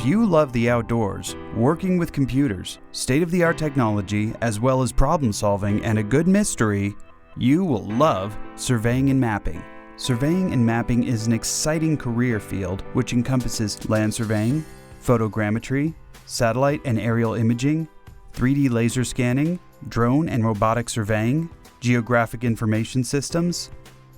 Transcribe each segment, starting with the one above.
you love the outdoors, working with computers, state-of-the-art technology, as well as problem solving and a good mystery, you will love surveying and mapping. Surveying and mapping is an exciting career field which encompasses land surveying, photogrammetry, satellite and aerial imaging, 3D laser scanning, drone and robotic surveying, geographic information systems,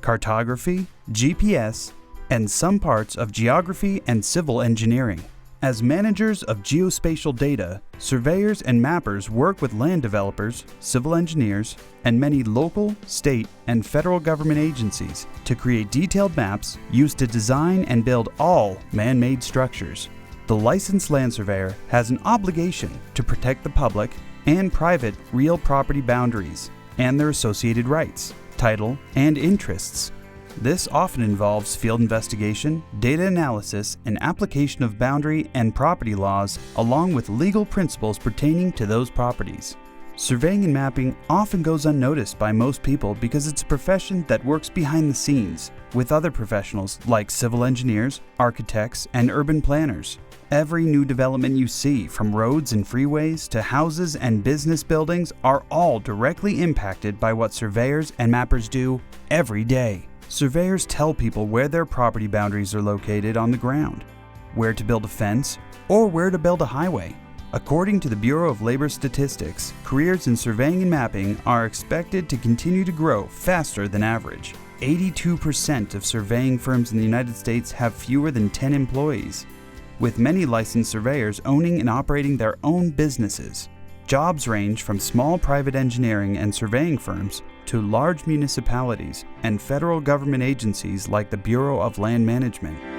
cartography, GPS, and some parts of geography and civil engineering. As managers of geospatial data, surveyors and mappers work with land developers, civil engineers, and many local, state, and federal government agencies to create detailed maps used to design and build all man-made structures. The licensed land surveyor has an obligation to protect the public and private real property boundaries and their associated rights, title, and interests. This often involves field investigation, data analysis, and application of boundary and property laws, along with legal principles pertaining to those properties. Surveying and mapping often goes unnoticed by most people because it's a profession that works behind the scenes with other professionals like civil engineers, architects, and urban planners. Every new development you see, from roads and freeways to houses and business buildings, are all directly impacted by what surveyors and mappers do every day. Surveyors tell people where their property boundaries are located on the ground, where to build a fence, or where to build a highway. According to the Bureau of Labor Statistics, careers in surveying and mapping are expected to continue to grow faster than average. 82% of surveying firms in the United States have fewer than 10 employees, with many licensed surveyors owning and operating their own businesses. Jobs range from small private engineering and surveying firms to large municipalities and federal government agencies like the Bureau of Land Management.